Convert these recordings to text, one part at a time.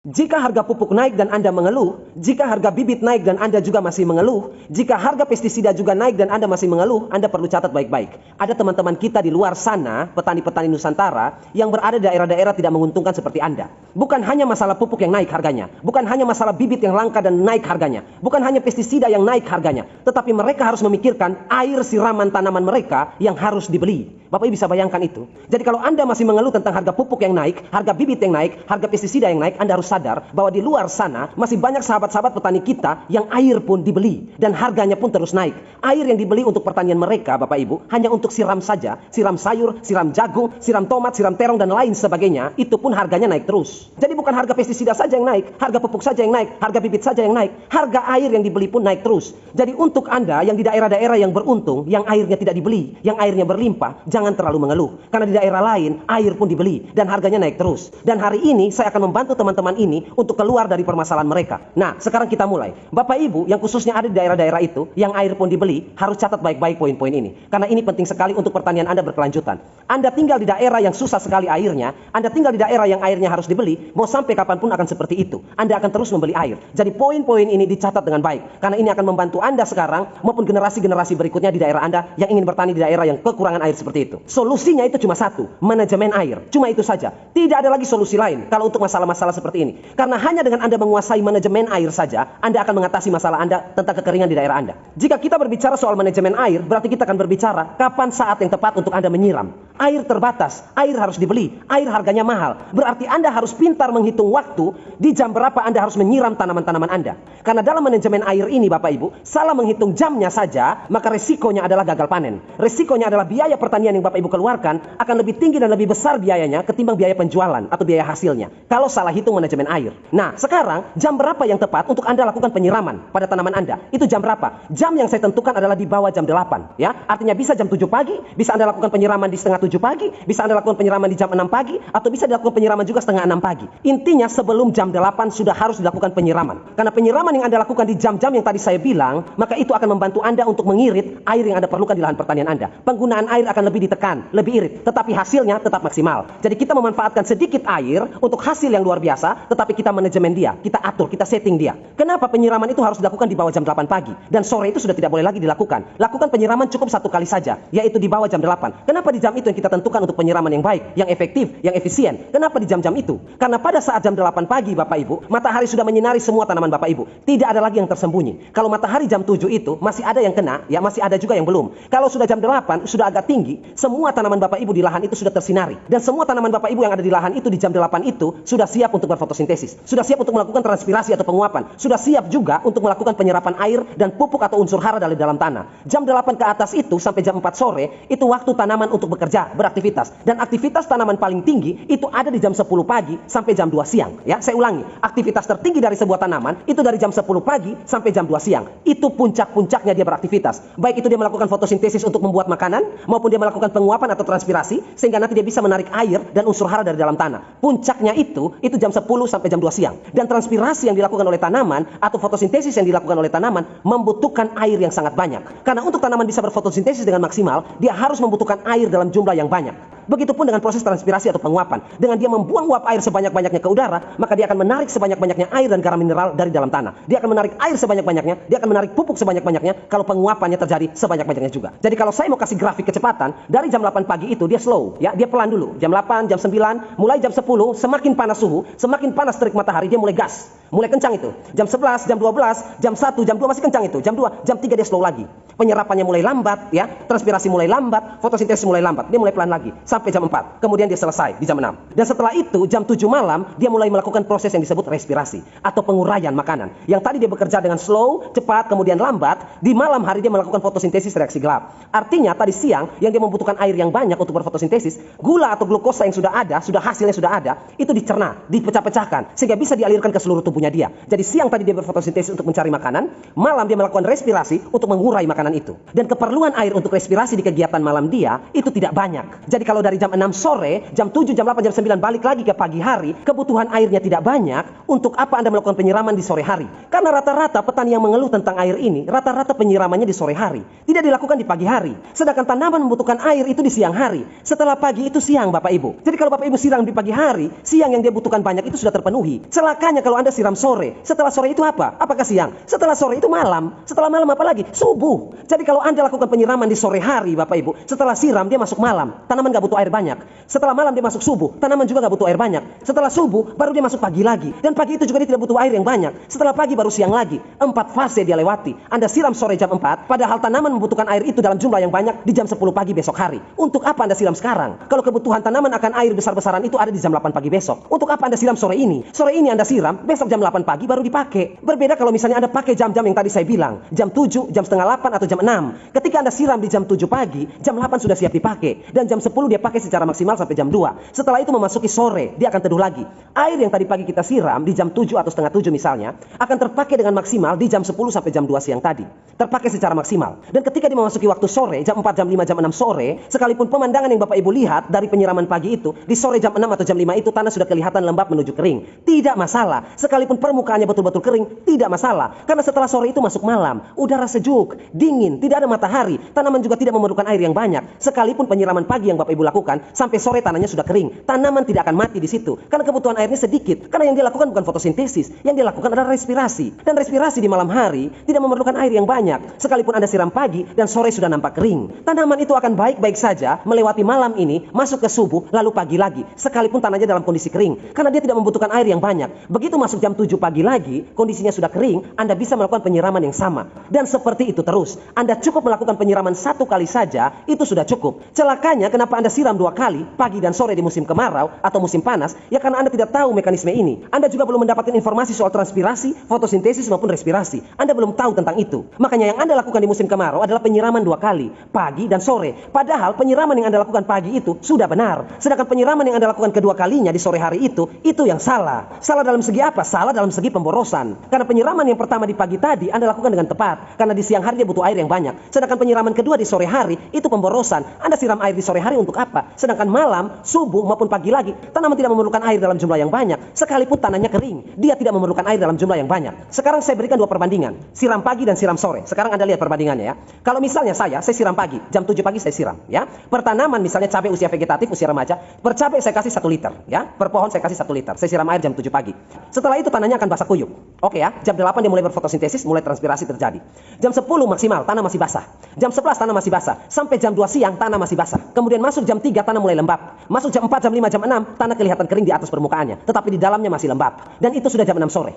Jika harga pupuk naik dan Anda mengeluh, jika harga bibit naik dan Anda juga masih mengeluh, jika harga pestisida juga naik dan Anda masih mengeluh, Anda perlu catat baik-baik. Ada teman-teman kita di luar sana, petani-petani Nusantara, yang berada di daerah-daerah tidak menguntungkan seperti Anda. Bukan hanya masalah pupuk yang naik harganya, bukan hanya masalah bibit yang langka dan naik harganya, bukan hanya pestisida yang naik harganya, tetapi mereka harus memikirkan air siraman tanaman mereka yang harus dibeli. Bapak Ibu bisa bayangkan itu. Jadi kalau Anda masih mengeluh tentang harga pupuk yang naik, harga bibit yang naik, harga pestisida yang naik, Anda harus sadar bahwa di luar sana masih banyak sahabat-sahabat petani kita yang air pun dibeli dan harganya pun terus naik. Air yang dibeli untuk pertanian mereka, Bapak Ibu, hanya untuk siram saja, siram sayur, siram jagung, siram tomat, siram terong dan lain sebagainya, itu pun harganya naik terus. Jadi bukan harga pestisida saja yang naik, harga pupuk saja yang naik, harga bibit saja yang naik, harga air yang dibeli pun naik terus. Jadi untuk Anda yang di daerah-daerah yang beruntung, yang airnya tidak dibeli, yang airnya berlimpah, jangan terlalu mengeluh. Karena di daerah lain, air pun dibeli dan harganya naik terus. Dan hari ini saya akan membantu teman-teman ini untuk keluar dari permasalahan mereka. Nah, sekarang kita mulai. Bapak Ibu yang khususnya ada di daerah-daerah itu, yang air pun dibeli, harus catat baik-baik poin-poin ini. Karena ini penting sekali untuk pertanian Anda berkelanjutan. Anda tinggal di daerah yang susah sekali airnya, Anda tinggal di daerah yang airnya harus dibeli, mau sampai kapanpun akan seperti itu. Anda akan terus membeli air. Jadi poin-poin ini dicatat dengan baik. Karena ini akan membantu Anda sekarang, maupun generasi-generasi berikutnya di daerah Anda yang ingin bertani di daerah yang kekurangan air seperti itu. Solusinya itu cuma satu, manajemen air. Cuma itu saja. Tidak ada lagi solusi lain kalau untuk masalah-masalah seperti ini. Karena hanya dengan Anda menguasai manajemen air saja, Anda akan mengatasi masalah Anda tentang kekeringan di daerah Anda. Jika kita berbicara soal manajemen air, berarti kita akan berbicara kapan saat yang tepat untuk Anda menyiram. Air terbatas, air harus dibeli, air harganya mahal. Berarti Anda harus pintar menghitung waktu di jam berapa Anda harus menyiram tanaman-tanaman Anda. Karena dalam manajemen air ini Bapak Ibu, salah menghitung jamnya saja, maka resikonya adalah gagal panen. Resikonya adalah biaya pertanian yang Bapak Ibu keluarkan akan lebih tinggi dan lebih besar biayanya ketimbang biaya penjualan atau biaya hasilnya. Kalau salah hitung manajemen air. Nah, sekarang jam berapa yang tepat untuk Anda lakukan penyiraman pada tanaman Anda? Itu jam berapa? Jam yang saya tentukan adalah di bawah jam 8. Ya, artinya bisa jam 7 pagi, bisa Anda lakukan penyiraman di setengah 7 pagi, bisa Anda lakukan penyiraman di jam 6 pagi, atau bisa dilakukan penyiraman juga setengah 6 pagi. Intinya sebelum jam 8 sudah harus dilakukan penyiraman. Karena penyiraman yang Anda lakukan di jam-jam yang tadi saya bilang, maka itu akan membantu Anda untuk mengirit air yang Anda perlukan di lahan pertanian Anda. Penggunaan air akan lebih ditekan, lebih irit, tetapi hasilnya tetap maksimal. Jadi kita memanfaatkan sedikit air untuk hasil yang luar biasa, tetapi kita manajemen dia, kita atur, kita setting dia. Kenapa penyiraman itu harus dilakukan di bawah jam 8 pagi? Dan sore itu sudah tidak boleh lagi dilakukan. Lakukan penyiraman cukup 1 kali saja, yaitu di bawah jam 8. Kenapa di jam itu yang kita tentukan untuk penyiraman yang baik, yang efektif, yang efisien? Kenapa di jam-jam itu? Karena pada saat jam 8 pagi Bapak Ibu, matahari sudah menyinari semua tanaman Bapak Ibu. Tidak ada lagi yang tersembunyi. Kalau matahari jam 7 itu masih ada yang kena, ya masih ada juga yang belum. Kalau sudah jam 8, sudah agak tinggi, semua tanaman Bapak Ibu di lahan itu sudah tersinari. Dan semua tanaman Bapak Ibu yang ada di lahan itu di jam 8 itu sudah siap untuk berfotosintesis. Sudah siap untuk melakukan transpirasi atau penguapan. Sudah siap juga untuk melakukan penyerapan air dan pupuk atau unsur hara dari dalam tanah. Jam 8 ke atas itu sampai jam 4 sore itu waktu tanaman untuk bekerja, beraktivitas. Dan aktivitas tanaman paling tinggi itu ada di jam 10 pagi sampai jam 2 siang. Ya, saya ulangi. Aktivitas tertinggi dari sebuah tanaman itu dari jam 10 pagi sampai jam 2 siang. Itu puncak-puncaknya dia beraktivitas. Baik itu dia melakukan fotosintesis untuk membuat makanan, maupun dia melakukan penguapan atau transpirasi sehingga nanti dia bisa menarik air dan unsur hara dari dalam tanah. Puncaknya itu jam 10 sampai jam 2 siang. Dan transpirasi yang dilakukan oleh tanaman atau fotosintesis yang dilakukan oleh tanaman membutuhkan air yang sangat banyak. Karena untuk tanaman bisa berfotosintesis dengan maksimal, dia harus membutuhkan air dalam jumlah yang banyak. Begitupun dengan proses transpirasi atau penguapan. Dengan dia membuang uap air sebanyak-banyaknya ke udara, maka dia akan menarik sebanyak-banyaknya air dan garam mineral dari dalam tanah. Dia akan menarik air sebanyak-banyaknya, dia akan menarik pupuk sebanyak-banyaknya kalau penguapannya terjadi sebanyak-banyaknya juga. Jadi kalau saya mau kasih grafik kecepatan, dari jam 8 pagi itu dia slow, ya, dia pelan dulu. Jam 8, jam 9, mulai jam 10, semakin panas suhu, semakin panas terik matahari, dia mulai gas. Mulai kencang itu. Jam 11, jam 12, jam 1, jam 2 masih kencang itu. Jam 2, jam 3 dia slow lagi. Penyerapannya mulai lambat, ya, transpirasi mulai lambat, fotosintesis mulai lambat. Dia mulai pelan lagi sampai jam 4. Kemudian dia selesai di jam 6. Dan setelah itu jam 7 malam dia mulai melakukan proses yang disebut respirasi atau penguraian makanan. Yang tadi dia bekerja dengan slow, cepat, kemudian lambat, di malam hari dia melakukan fotosintesis reaksi gelap. Artinya tadi siang yang dia membutuhkan air yang banyak untuk berfotosintesis, gula atau glukosa yang sudah ada, hasilnya sudah ada, itu dicerna, dipecah-pecahkan sehingga bisa dialirkan ke seluruh tubuhnya tubuhnya dia. Jadi siang tadi dia berfotosintesis untuk mencari makanan, malam dia melakukan respirasi untuk mengurai makanan itu. Dan keperluan air untuk respirasi di kegiatan malam dia itu tidak banyak. Jadi kalau dari jam 6 sore, jam 7, jam 8, jam 9 balik lagi ke pagi hari, kebutuhan airnya tidak banyak, untuk apa Anda melakukan penyiraman di sore hari? Karena rata-rata petani yang mengeluh tentang air ini, rata-rata penyiramannya di sore hari, tidak dilakukan di pagi hari. Sedangkan tanaman membutuhkan air itu di siang hari. Setelah pagi itu siang, Bapak Ibu. Jadi kalau Bapak Ibu siram di pagi hari, siang yang dia butuhkan banyak itu sudah terpenuhi. Celakanya kalau Anda siram sore, setelah sore itu apa? Apakah siang? Setelah sore itu malam. Setelah malam apa lagi? Subuh. Jadi kalau Anda lakukan penyiraman di sore hari, Bapak Ibu, setelah siram dia masuk malam, tanaman gak butuh air banyak. Setelah malam dia masuk subuh, tanaman juga gak butuh air banyak. Setelah subuh baru dia masuk pagi lagi, dan pagi itu juga dia tidak butuh air yang banyak. Setelah pagi baru siang lagi. 4 fase dia lewati. Anda siram sore jam 4, padahal tanaman membutuhkan air itu dalam jumlah yang banyak di jam 10 pagi besok hari. Untuk apa Anda siram sekarang? Kalau kebutuhan tanaman akan air besar-besaran itu ada di jam 8 pagi besok. Untuk apa Anda siram sore ini? Sore ini Anda siram, besok jam 8 pagi baru dipakai. Berbeda kalau misalnya Anda pakai jam-jam yang tadi saya bilang, jam 7, jam setengah 8 atau jam 6. Ketika Anda siram di jam 7 pagi, jam 8 sudah siap dipakai, dan jam 10 dia pakai secara maksimal sampai jam 2. Setelah itu memasuki sore, dia akan teduh lagi. Air yang tadi pagi kita siram di jam 7 atau setengah 7 misalnya, akan terpakai dengan maksimal di jam 10 sampai jam 2 siang tadi. Terpakai secara maksimal. Dan ketika dia memasuki waktu sore, jam 4, jam 5, jam 6 sore, sekalipun pemandangan yang Bapak Ibu lihat dari penyiraman pagi itu, di sore jam 6 atau jam 5 itu tanah sudah kelihatan lembab menuju kering. Tidak masalah. Sekalipun permukaannya betul-betul kering, tidak masalah. Karena setelah sore itu masuk malam, udara sejuk, dingin, tidak ada matahari, tanaman juga tidak memerlukan air yang banyak. Sekalipun penyiraman pagi yang Bapak Ibu lakukan, sampai sore tanahnya sudah kering, tanaman tidak akan mati di situ. Karena kebutuhan airnya sedikit. Karena yang dia lakukan bukan fotosintesis, yang dia lakukan adalah respirasi. Dan respirasi di malam hari tidak memerlukan air yang banyak. Sekalipun Anda siram pagi dan sore sudah nampak kering, tanaman itu akan baik-baik saja melewati malam ini, masuk ke subuh, lalu pagi lagi. Sekalipun tanahnya dalam kondisi kering, karena dia tidak membutuhkan air yang banyak. Begitu masuk jam 7 pagi lagi, kondisinya sudah kering, Anda bisa melakukan penyiraman yang sama. Dan seperti itu terus. Anda cukup melakukan penyiraman 1 kali saja, itu sudah cukup. Celakanya kenapa Anda siram 2 kali, pagi dan sore di musim kemarau atau musim panas, ya karena Anda tidak tahu mekanisme ini. Anda juga belum mendapatkan informasi soal transpirasi, fotosintesis maupun respirasi. Anda belum tahu tentang itu. Makanya yang Anda lakukan di musim kemarau adalah penyiraman 2 kali, pagi dan sore. Padahal penyiraman yang Anda lakukan pagi itu sudah benar. Sedangkan penyiraman yang Anda lakukan kedua kalinya di sore hari itu yang salah. Salah dalam segi apa? Salah dalam segi pemborosan. Karena penyiraman yang pertama di pagi tadi Anda lakukan dengan tepat. Karena di siang hari dia butuh air yang banyak. Sedangkan penyiraman kedua di sore hari itu pemborosan. Anda siram air di sore hari untuk apa? Sedangkan malam, subuh maupun pagi lagi, tanaman tidak memerlukan air dalam jumlah yang banyak. Sekalipun tanahnya kering, dia tidak memerlukan air dalam jumlah yang banyak. Sekarang saya berikan 2 perbandingan. Siram pagi dan siram sore. Sekarang Anda lihat perbandingannya ya. Kalau misalnya saya siram pagi, jam 7 pagi saya siram ya. Per tanaman misalnya cabai usia vegetatif, usia remaja, per cabai saya kasih 1 liter ya. Per pohon saya kasih 1 liter. Saya siram air jam 7 pagi. Setelah itu tanahnya akan basah kuyup. Oke ya. Jam 8 dia mulai berfotosintesis, mulai transpirasi terjadi. Jam 10 maksimal tanah masih basah. Jam 11 tanah masih basah. Sampai jam 2 siang tanah masih basah. Kemudian masuk jam 3 tanah mulai lembab. Masuk jam 4, jam 5, jam 6 tanah kelihatan kering di atas permukaannya, tetapi di dalamnya masih lembab. Dan itu sudah jam 6 sore.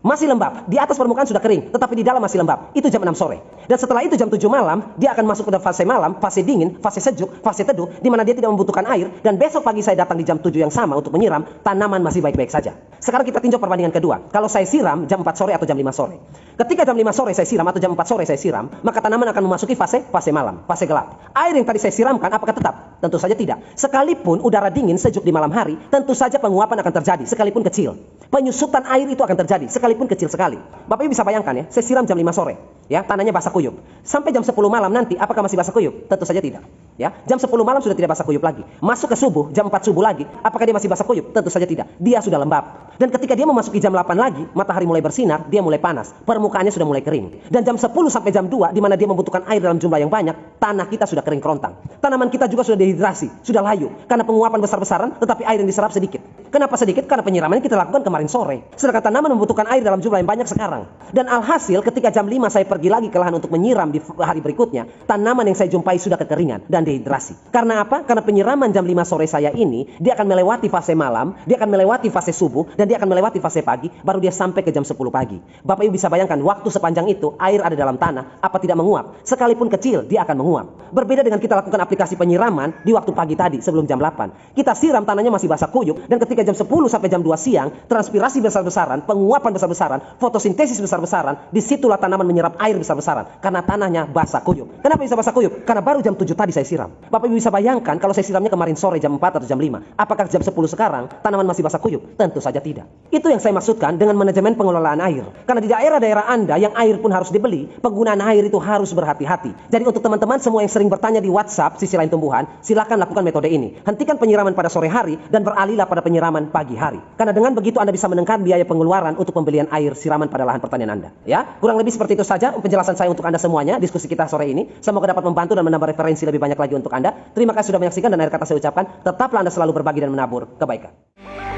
Masih lembab, di atas permukaan sudah kering, tetapi di dalam masih lembab. Itu jam 6 sore. Dan setelah itu jam 7 malam, dia akan masuk ke fase malam, fase dingin, fase sejuk, fase teduh, di mana dia tidak membutuhkan air. Dan besok pagi saya datang di jam 7 yang sama untuk menyiram, tanaman masih baik-baik saja. Sekarang kita tinjau perbandingan kedua. Kalau saya siram jam 4 sore atau jam 5 sore. Ketika jam 5 sore saya siram atau jam 4 sore saya siram, maka tanaman akan memasuki fase malam, fase gelap. Air yang tadi saya siramkan apakah tetap? Tentu saja tidak. Sekalipun udara dingin sejuk di malam hari, tentu saja penguapan akan terjadi, sekalipun kecil. Penyusutan air itu akan terjadi, sekalipun kecil sekali. Bapak Ibu bisa bayangkan ya, saya siram jam 5 sore, ya, tanahnya basah kuyup. Sampai jam 10 malam nanti, apakah masih basah kuyup? Tentu saja tidak. Ya, jam 10 malam sudah tidak basah kuyup lagi. Masuk ke subuh, jam 4 subuh lagi, apakah dia masih basah kuyup? Tentu saja tidak. Dia sudah lembab. Dan ketika dia memasuki jam 8 lagi, matahari mulai bersinar, dia mulai panas. Permukaannya sudah mulai kering. Dan jam 10 sampai jam 2, di mana dia membutuhkan air dalam jumlah yang banyak, tanah kita sudah kering kerontang. Tanaman kita juga sudah dehidrasi, sudah layu. Karena penguapan besar-besaran, tetapi air yang diserap sedikit. Kenapa sedikit? Karena penyiraman kita lakukan kemarin sore. Sedangkan tanaman membutuhkan air dalam jumlah yang banyak sekarang. Dan alhasil ketika jam 5 saya pergi lagi ke lahan untuk menyiram di hari berikutnya, tanaman yang saya jumpai sudah kekeringan dan dehidrasi. Karena apa? Karena penyiraman jam 5 sore saya ini, dia akan melewati fase malam, dia akan melewati fase subuh, dan dia akan melewati fase pagi, baru dia sampai ke jam 10 pagi. Bapak Ibu bisa bayangkan, waktu sepanjang itu, air ada dalam tanah, apa tidak menguap? Sekalipun kecil, dia akan menguap. Berbeda dengan kita lakukan aplikasi penyiraman di waktu pagi tadi, sebelum jam 8. Kita siram, tanahnya masih basah kuyup, dan ketika ketika jam 10 sampai jam 2 siang, transpirasi besar-besaran, penguapan besar-besaran, fotosintesis besar-besaran, disitulah tanaman menyerap air besar-besaran. Karena tanahnya basah kuyup. Kenapa bisa basah kuyup? Karena baru jam 7 tadi saya siram. Bapak Ibu bisa bayangkan kalau saya siramnya kemarin sore jam 4 atau jam 5. Apakah jam 10 sekarang tanaman masih basah kuyup? Tentu saja tidak. Itu yang saya maksudkan dengan manajemen pengelolaan air. Karena di daerah-daerah Anda yang air pun harus dibeli, penggunaan air itu harus berhati-hati. Jadi untuk teman-teman semua yang sering bertanya di WhatsApp Sisi Lain Tumbuhan, silakan lakukan metode ini. Hentikan penyiraman pada sore hari dan beralihlah pada penyiraman pagi hari. Karena dengan begitu Anda bisa menekan biaya pengeluaran untuk pembelian air siraman pada lahan pertanian Anda. Ya, kurang lebih seperti itu saja penjelasan saya untuk Anda semuanya. Diskusi kita sore ini semoga dapat membantu dan menambah referensi lebih banyak lagi untuk Anda. Terima kasih sudah menyaksikan dan akhir kata saya ucapkan, tetaplah Anda selalu berbagi dan menabur kebaikan.